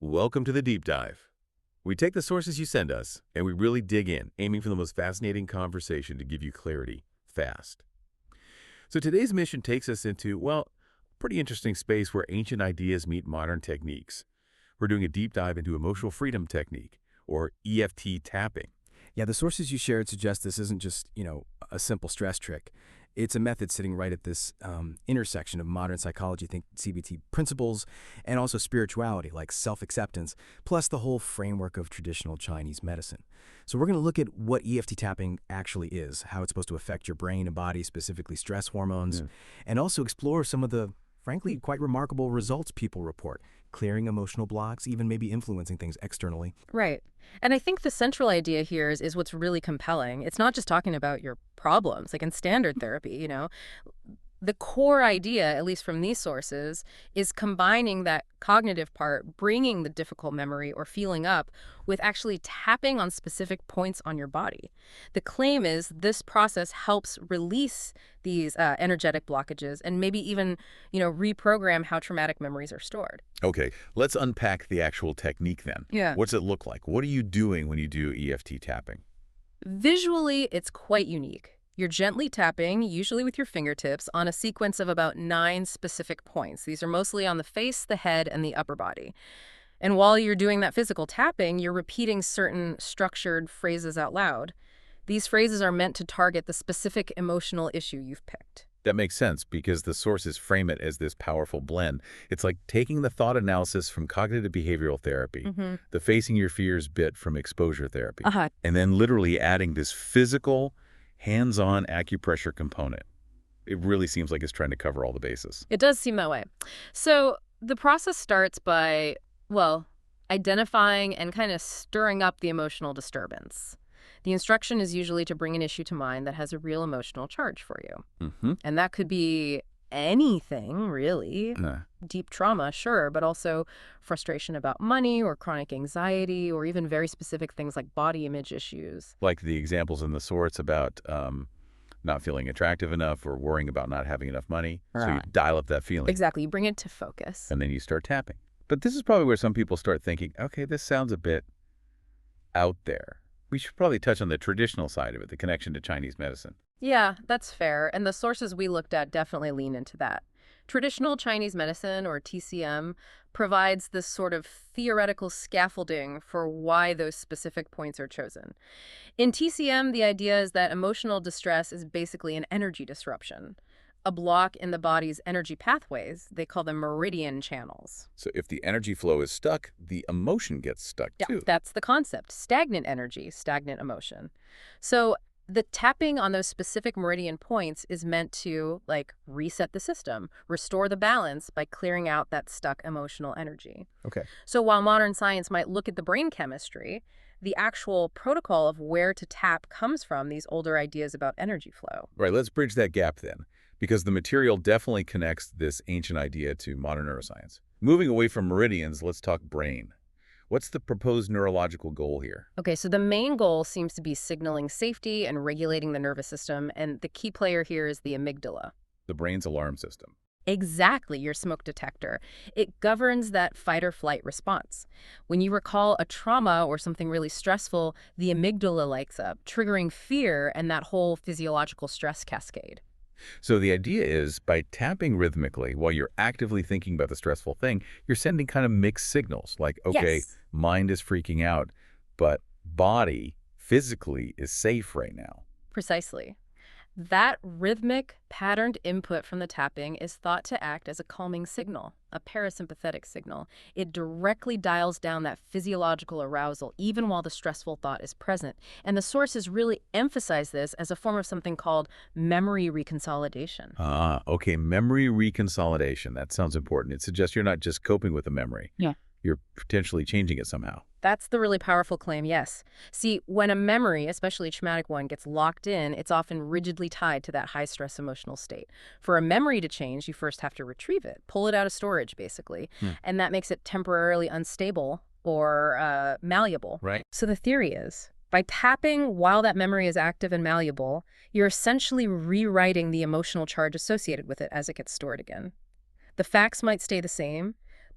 Welcome to the deep dive. We take the sources you send us, and we really dig in, aiming for the most fascinating conversation to give you clarity, fast. So today's mission takes us into, well, a pretty interesting space where ancient ideas meet modern techniques. We're doing a deep dive into emotional freedom technique, or EFT tapping. Yeah, the sources you shared suggest this isn't just, a simple stress trick. It's a method sitting right at this intersection of modern psychology, think CBT principles, and also spirituality like self-acceptance, plus the whole framework of traditional Chinese medicine. So we're going to look at what EFT tapping actually is, how it's supposed to affect your brain and body, specifically stress hormones, and also explore some of the, frankly, quite remarkable results people report, clearing emotional blocks, even maybe influencing things externally. Right. And I think the central idea here is what's really compelling. It's not just talking about your problems, like in standard therapy, The core idea, at least from these sources, is combining that cognitive part, bringing the difficult memory or feeling up, with actually tapping on specific points on your body. The claim is this process helps release these energetic blockages and maybe even, reprogram how traumatic memories are stored. Okay, let's unpack the actual technique then. Yeah. What's it look like? What are you doing when you do EFT tapping? Visually, it's quite unique. You're gently tapping, usually with your fingertips, on a sequence of about 9 specific points. These are mostly on the face, the head, and the upper body. And while you're doing that physical tapping, you're repeating certain structured phrases out loud. These phrases are meant to target the specific emotional issue you've picked. That makes sense because the sources frame it as this powerful blend. It's like taking the thought analysis from cognitive behavioral therapy, the facing your fears bit from exposure therapy, and then literally adding this physical, hands-on acupressure component. It really seems like it's trying to cover all the bases. It does seem that way. So the process starts by, identifying and kind of stirring up the emotional disturbance. The instruction is usually to bring an issue to mind that has a real emotional charge for you. And that could be anything, really. Deep trauma, sure, but also frustration about money or chronic anxiety or even very specific things like body image issues. Like the examples in the source about not feeling attractive enough or worrying about not having enough money. So you dial up that feeling. Exactly. You bring it to focus. And then you start tapping. But this is probably where some people start thinking, okay, this sounds a bit out there. We should probably touch on the traditional side of it, the connection to Chinese medicine. Yeah, that's fair. And the sources we looked at definitely lean into that. Traditional Chinese medicine, or TCM, provides this sort of theoretical scaffolding for why those specific points are chosen. In TCM, the idea is that emotional distress is basically an energy disruption, a block in the body's energy pathways. They call them meridian channels. So if the energy flow is stuck, the emotion gets stuck too. Yeah, that's the concept. Stagnant energy, stagnant emotion. So the tapping on those specific meridian points is meant to, reset the system, restore the balance by clearing out that stuck emotional energy. Okay. So while modern science might look at the brain chemistry, the actual protocol of where to tap comes from these older ideas about energy flow. Right, let's bridge that gap then, because the material definitely connects this ancient idea to modern neuroscience. Moving away from meridians, let's talk brain. What's the proposed neurological goal here? Okay, so the main goal seems to be signaling safety and regulating the nervous system, and the key player here is the amygdala. The brain's alarm system. Exactly, your smoke detector. It governs that fight or flight response. When you recall a trauma or something really stressful, the amygdala lights up, triggering fear and that whole physiological stress cascade. So the idea is, by tapping rhythmically while you're actively thinking about the stressful thing, you're sending kind of mixed signals, like, okay, Yes. mind is freaking out, but body physically is safe right now. Precisely. That rhythmic, patterned input from the tapping is thought to act as a calming signal, a parasympathetic signal. It directly dials down that physiological arousal even while the stressful thought is present. And the sources really emphasize this as a form of something called memory reconsolidation. Okay, memory reconsolidation. That sounds important. It suggests you're not just coping with a memory. Yeah. You're potentially changing it somehow. That's the really powerful claim, yes. See, when a memory, especially a traumatic one, gets locked in, it's often rigidly tied to that high-stress emotional state. For a memory to change, you first have to retrieve it, pull it out of storage, basically. And that makes it temporarily unstable or malleable. Right. So the theory is, by tapping while that memory is active and malleable, you're essentially rewriting the emotional charge associated with it as it gets stored again. The facts might stay the same,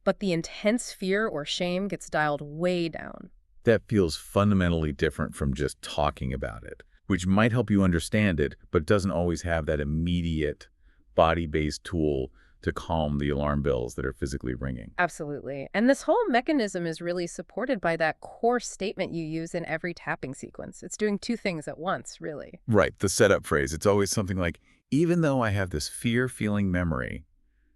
but the intense fear or shame gets dialed way down. That feels fundamentally different from just talking about it, which might help you understand it, but doesn't always have that immediate body-based tool to calm the alarm bells that are physically ringing. Absolutely. And this whole mechanism is really supported by that core statement you use in every tapping sequence. It's doing two things at once, really. Right, the setup phrase. It's always something like, even though I have this fear-feeling memory,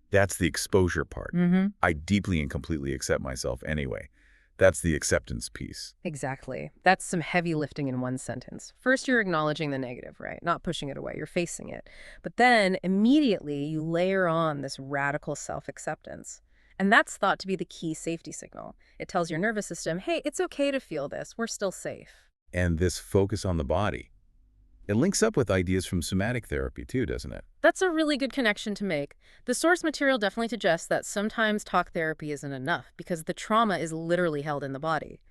that's the exposure part. I deeply and completely accept myself anyway. That's the acceptance piece. Exactly. That's some heavy lifting in one sentence. First, you're acknowledging the negative, right? Not pushing it away. You're facing it. But then, immediately, you layer on this radical self-acceptance. And that's thought to be the key safety signal. It tells your nervous system, hey, it's okay to feel this. We're still safe. And this focus on the body, it links up with ideas from somatic therapy too, doesn't it? That's a really good connection to make. The source material definitely suggests that sometimes talk therapy isn't enough because the trauma is literally held in the body.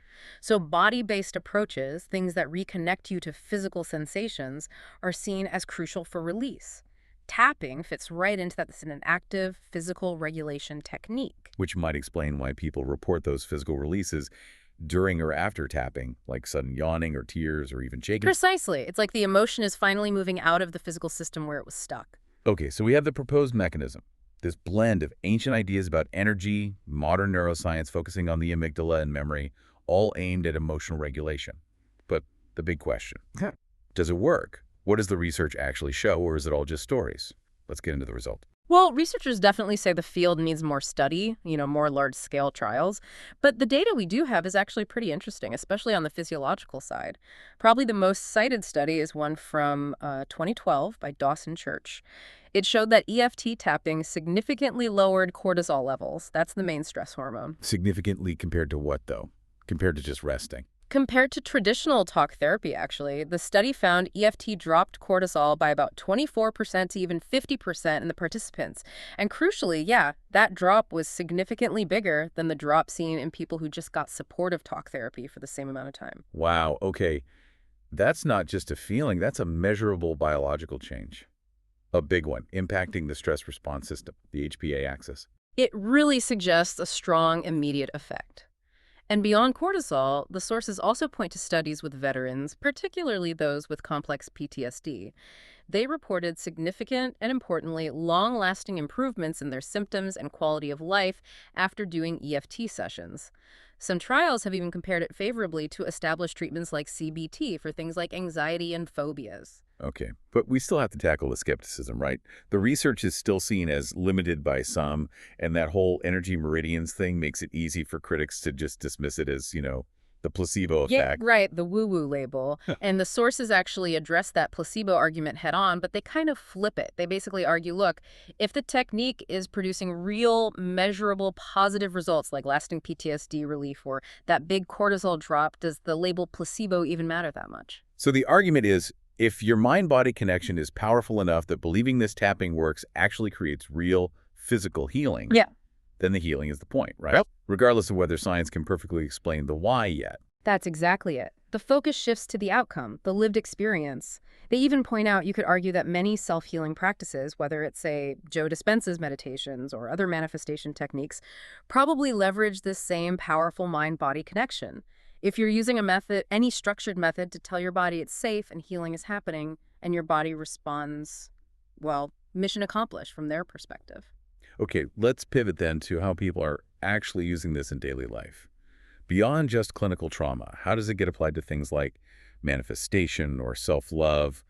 So body-based approaches, things that reconnect you to physical sensations, are seen as crucial for release. Tapping fits right into that. It's an active physical regulation technique. Which might explain why people report those physical releases during or after tapping, like sudden yawning or tears or even shaking. Precisely. It's like the emotion is finally moving out of the physical system where it was stuck. Okay, so we have the proposed mechanism, this blend of ancient ideas about energy, modern neuroscience focusing on the amygdala and memory, all aimed at emotional regulation. But the big question, does it work? What does the research actually show, or is it all just stories? Let's get into the result. Well, researchers definitely say the field needs more study, more large-scale trials. But the data we do have is actually pretty interesting, especially on the physiological side. Probably the most cited study is one from 2012 by Dawson Church. It showed that EFT tapping significantly lowered cortisol levels. That's the main stress hormone. Significantly compared to what, though? Compared to just resting? Compared to traditional talk therapy, actually, the study found EFT dropped cortisol by about 24% to even 50% in the participants. And crucially, that drop was significantly bigger than the drop seen in people who just got supportive talk therapy for the same amount of time. Wow, okay. That's not just a feeling, that's a measurable biological change. A big one, impacting the stress response system, the HPA axis. It really suggests a strong, immediate effect. And beyond cortisol, the sources also point to studies with veterans, particularly those with complex PTSD. They reported significant and, importantly, long-lasting improvements in their symptoms and quality of life after doing EFT sessions. Some trials have even compared it favorably to established treatments like CBT for things like anxiety and phobias. Okay, but we still have to tackle the skepticism, right? The research is still seen as limited by some, and that whole energy meridians thing makes it easy for critics to just dismiss it as, the placebo effect. Yeah, right, the woo-woo label. And the sources actually address that placebo argument head on, but they kind of flip it. They basically argue, look, if the technique is producing real, measurable, positive results like lasting PTSD relief or that big cortisol drop, does the label placebo even matter that much? So the argument is, if your mind-body connection is powerful enough that believing this tapping works actually creates real physical healing, then the healing is the point, right? Yep. Regardless of whether science can perfectly explain the why yet. That's exactly it. The focus shifts to the outcome, the lived experience. They even point out you could argue that many self-healing practices, whether it's, say, Joe Dispenza's meditations or other manifestation techniques, probably leverage this same powerful mind-body connection. If you're using a method, any structured method, to tell your body it's safe and healing is happening, and your body responds, well, mission accomplished from their perspective. Okay, let's pivot then to how people are actually using this in daily life. Beyond just clinical trauma, how does it get applied to things like manifestation or self-love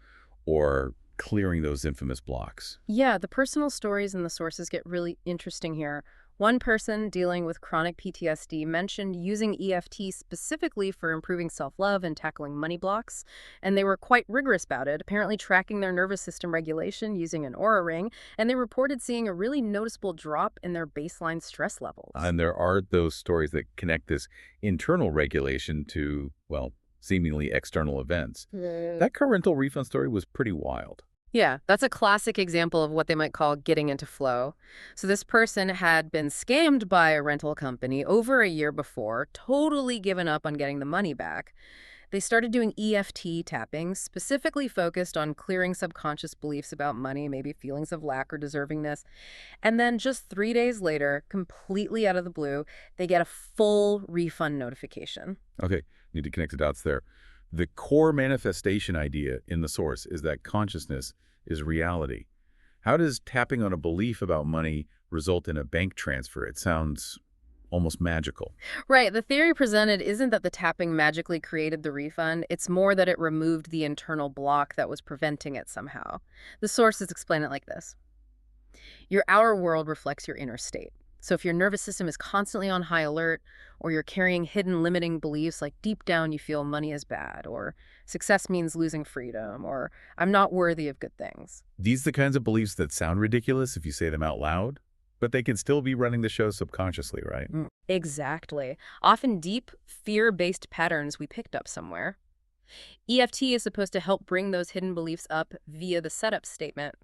or clearing those infamous blocks? Yeah, the personal stories and the sources get really interesting here. One person dealing with chronic PTSD mentioned using EFT specifically for improving self-love and tackling money blocks, and they were quite rigorous about it, apparently tracking their nervous system regulation using an Oura ring, and they reported seeing a really noticeable drop in their baseline stress levels. And there are those stories that connect this internal regulation to, well, seemingly external events. That car rental refund story was pretty wild. Yeah, that's a classic example of what they might call getting into flow. So this person had been scammed by a rental company over a year before, totally given up on getting the money back. They started doing EFT tapping, specifically focused on clearing subconscious beliefs about money, maybe feelings of lack or deservingness. And then just 3 days later, completely out of the blue, they get a full refund notification. Okay, need to connect the dots there. The core manifestation idea in the source is that consciousness is reality. How does tapping on a belief about money result in a bank transfer? It sounds almost magical. Right, the theory presented isn't that the tapping magically created the refund, it's more that it removed the internal block that was preventing it somehow. The sources explain it like this. Your outer world reflects your inner state. So if your nervous system is constantly on high alert, or you're carrying hidden limiting beliefs like deep down you feel money is bad, or success means losing freedom, or I'm not worthy of good things. These are the kinds of beliefs that sound ridiculous if you say them out loud, but they can still be running the show subconsciously, right? Exactly. Often deep, fear-based patterns we picked up somewhere. EFT is supposed to help bring those hidden beliefs up via the setup statement.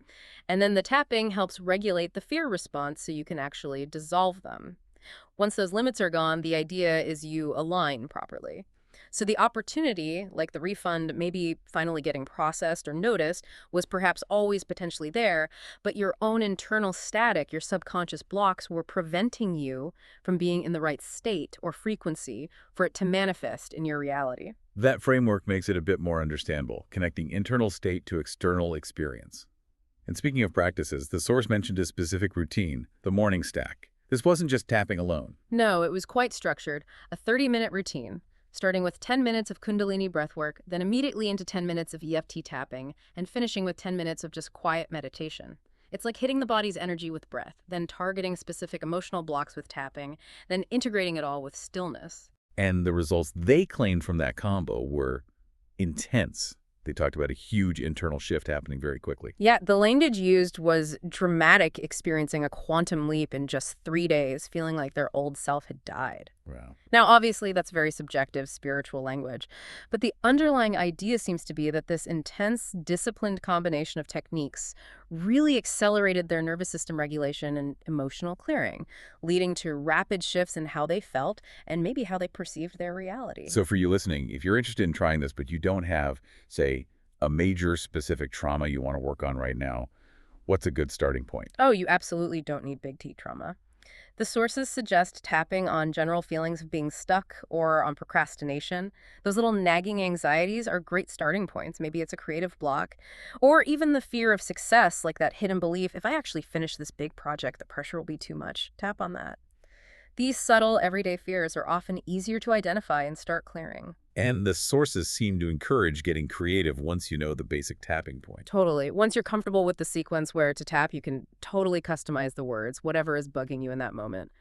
And then the tapping helps regulate the fear response so you can actually dissolve them. Once those limits are gone, the idea is you align properly. So the opportunity, like the refund maybe finally getting processed or noticed, was perhaps always potentially there, but your own internal static, your subconscious blocks, were preventing you from being in the right state or frequency for it to manifest in your reality. That framework makes it a bit more understandable, connecting internal state to external experience. And speaking of practices, the source mentioned a specific routine, the morning stack. This wasn't just tapping alone. No, it was quite structured, a 30-minute routine, starting with 10 minutes of Kundalini breathwork, then immediately into 10 minutes of EFT tapping, and finishing with 10 minutes of just quiet meditation. It's like hitting the body's energy with breath, then targeting specific emotional blocks with tapping, then integrating it all with stillness. And the results they claimed from that combo were intense. They talked about a huge internal shift happening very quickly. Yeah, the language used was dramatic, experiencing a quantum leap in just 3 days, feeling like their old self had died. Wow. Now, obviously, that's very subjective, spiritual language, but the underlying idea seems to be that this intense, disciplined combination of techniques really accelerated their nervous system regulation and emotional clearing, leading to rapid shifts in how they felt and maybe how they perceived their reality. So for you listening, if you're interested in trying this, but you don't have, say, a major specific trauma you want to work on right now, what's a good starting point? Oh, you absolutely don't need big T trauma. The sources suggest tapping on general feelings of being stuck or on procrastination. Those little nagging anxieties are great starting points. Maybe it's a creative block. Or even the fear of success, like that hidden belief, if I actually finish this big project, the pressure will be too much. Tap on that. These subtle, everyday fears are often easier to identify and start clearing. And the sources seem to encourage getting creative once you know the basic tapping point. Totally. Once you're comfortable with the sequence where to tap, you can totally customize the words, whatever is bugging you in that moment.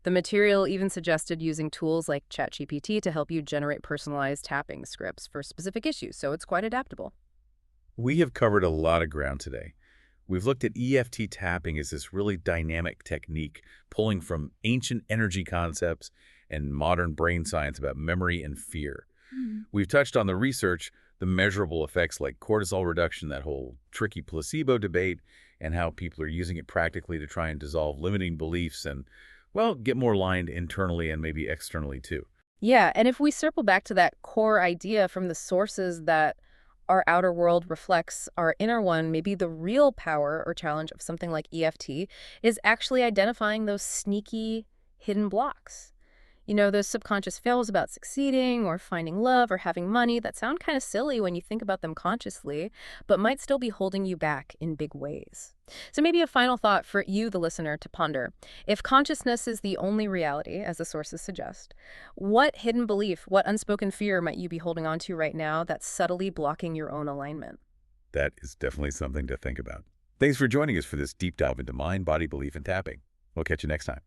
The material even suggested using tools like ChatGPT to help you generate personalized tapping scripts for specific issues, so it's quite adaptable. We have covered a lot of ground today. We've looked at EFT tapping as this really dynamic technique, pulling from ancient energy concepts and modern brain science about memory and fear. We've touched on the research, the measurable effects like cortisol reduction, that whole tricky placebo debate, and how people are using it practically to try and dissolve limiting beliefs and, well, get more aligned internally and maybe externally too. Yeah, and if we circle back to that core idea from the sources that our outer world reflects our inner one, maybe the real power or challenge of something like EFT is actually identifying those sneaky hidden blocks. You know, those subconscious fails about succeeding or finding love or having money that sound kind of silly when you think about them consciously, but might still be holding you back in big ways. So maybe a final thought for you, the listener, to ponder. If consciousness is the only reality, as the sources suggest, what hidden belief, what unspoken fear might you be holding on to right now that's subtly blocking your own alignment? That is definitely something to think about. Thanks for joining us for this deep dive into mind, body, belief, and tapping. We'll catch you next time.